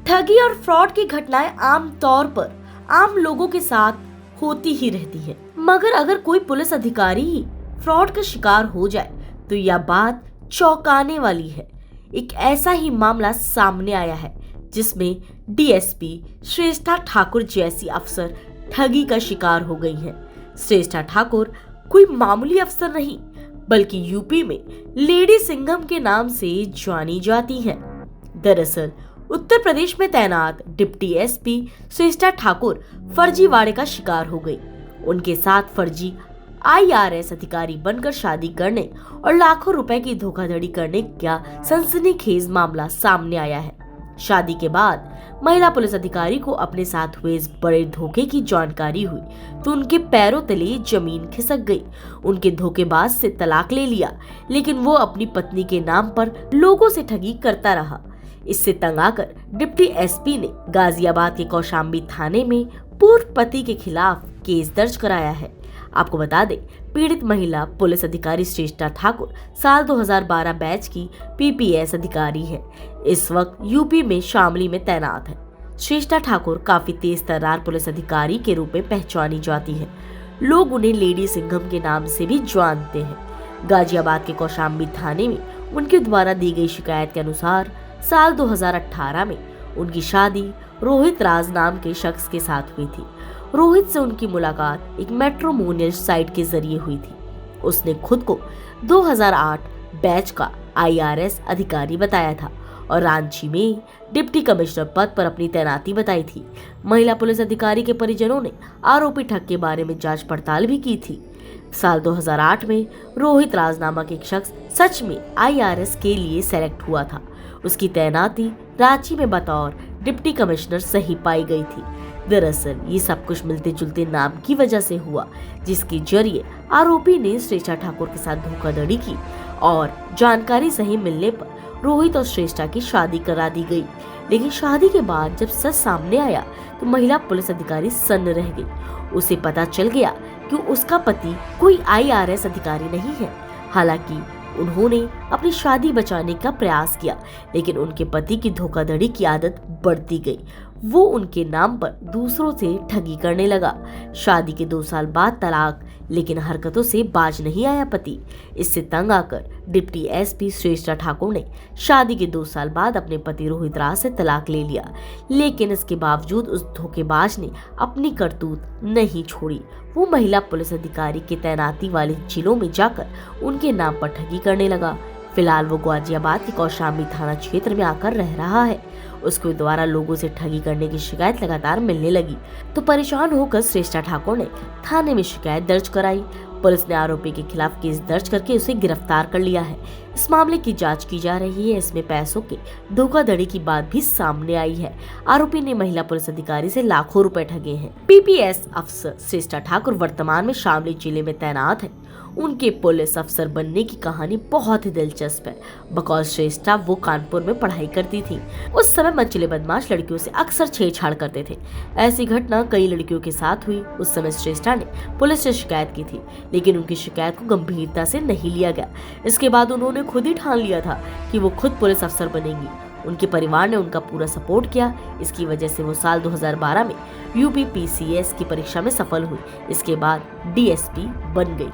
ठगी और फ्रॉड की घटनाएं आम तौर पर आम लोगों के साथ होती ही रहती है, मगर अगर कोई पुलिस अधिकारी ही फ्रॉड का शिकार हो जाए तो यह बात चौंकाने वाली है। एक ऐसा ही मामला सामने आया है जिसमें डीएसपी श्रेष्ठा ठाकुर जैसी अफसर ठगी का शिकार हो गई हैं। श्रेष्ठा ठाकुर कोई मामूली अफसर नहीं बल्कि यूपी में लेडी सिंघम के नाम से जानी जाती हैं। दरअसल उत्तर प्रदेश में तैनात डिप्टी एसपी श्रेष्ठा ठाकुर फर्जीवाड़े का शिकार हो गई। उनके साथ फर्जी आईआरएस अधिकारी बनकर शादी करने और लाखों रुपए की धोखाधड़ी करने का सनसनीखेज मामला सामने आया है। शादी के बाद महिला पुलिस अधिकारी को अपने साथ हुए इस बड़े धोखे की जानकारी हुई तो उनके पैरों तले जमीन खिसक गई। उनके धोखेबाज से तलाक ले लिया, लेकिन वो अपनी पत्नी के नाम पर लोगों से ठगी करता रहा। इससे तंग आकर डिप्टी एसपी ने गाजियाबाद के कौशाम्बी थाने में पूर्व पति के खिलाफ केस दर्ज कराया है। आपको बता दें, पीड़ित महिला पुलिस अधिकारी श्रेष्ठा ठाकुर साल 2012 बैच की पीपीएस अधिकारी है। इस वक्त यूपी में शामली में तैनात है। श्रेष्ठा ठाकुर काफी तेज तर्रार पुलिस अधिकारी के रूप में पहचानी जाती है। लोग उन्हें लेडी सिंघम के नाम से भी जानते हैं। गाजियाबाद के कौशाम्बी थाने में उनके द्वारा दी गई शिकायत के अनुसार साल 2018 में उनकी शादी रोहित राज नाम के शख्स के साथ हुई थी। रोहित से उनकी मुलाकात एक मैट्रिमोनियल साइट के जरिए हुई थी। उसने खुद को 2008 बैच का आईआरएस अधिकारी बताया था और रांची में डिप्टी कमिश्नर पद पर अपनी तैनाती बताई थी। महिला पुलिस अधिकारी के परिजनों ने आरोपी ठग के बारे में जांच पड़ताल भी की थी। साल 2008 में रोहित राज नामक एक शख्स सच में आईआरएस के लिए सेलेक्ट हुआ था। उसकी तैनाती रांची में बतौर डिप्टी कमिश्नर सही पाई गई थी। दरअसल ये सब कुछ मिलते जुलते नाम की वजह से हुआ, जिसके जरिए आरोपी ने श्रेष्ठा ठाकुर के साथ धोखाधड़ी की और जानकारी सही मिलने पर रोहित और श्रेष्ठा की शादी करा दी गई। लेकिन शादी के बाद जब सच सामने आया तो महिला पुलिस अधिकारी सन्न रह गई। उसे पता चल गया कि उसका पति कोई आईआरएस अधिकारी नहीं है। हालांकि उन्होंने अपनी शादी बचाने का प्रयास किया, लेकिन उनके पति की धोखाधड़ी की आदत बढ़ती गई। वो उनके नाम पर दूसरों से ठगी करने लगा। शादी के 2 साल बाद तलाक, लेकिन हरकतों से बाज नहीं आया पति। इससे तंग आकर डिप्टी एसपी श्रेष्ठा ठाकुर ने शादी के 2 साल बाद अपने पति रोहित राज से तलाक ले लिया, लेकिन इसके बावजूद उस धोखेबाज ने अपनी करतूत नहीं छोड़ी। वो महिला पुलिस अधिकारी के तैनाती वाले जिलों में जाकर उनके नाम पर ठगी करने लगा। फिलहाल वो गाजियाबाद के कौशाम्बी थाना क्षेत्र में आकर रह रहा है। उसके द्वारा लोगों से ठगी करने की शिकायत लगातार मिलने लगी तो परेशान होकर श्रेष्ठा ठाकुर ने थाने में शिकायत दर्ज कराई। पुलिस ने आरोपी के खिलाफ केस दर्ज करके उसे गिरफ्तार कर लिया है। इस मामले की जांच की जा रही है। इसमें पैसों के धोखाधड़ी की बात भी सामने आई है। आरोपी ने महिला पुलिस अधिकारी से लाखों रुपए ठगे हैं। पीपीएस अफसर श्रेष्ठा ठाकुर वर्तमान में शामली जिले में तैनात है। उनके पुलिस अफसर बनने की कहानी बहुत ही दिलचस्प है। बकौल श्रेष्ठा वो कानपुर में पढ़ाई करती थी। उस समय मनचले बदमाश लड़कियों से अक्सर छेड़छाड़ करते थे। ऐसी घटना कई लड़कियों के साथ हुई। उस समय श्रेष्ठा ने पुलिस से शिकायत की थी, लेकिन उनकी शिकायत को गंभीरता से नहीं लिया गया। इसके बाद उन्होंने खुद ही ठान लिया था कि वो खुद पुलिस अफसर बनेंगी। उनके परिवार ने उनका पूरा सपोर्ट किया। इसकी वजह से वो साल 2012 में यूपी पीसीएस की परीक्षा में सफल हुई। इसके बाद डीएसपी बन गई।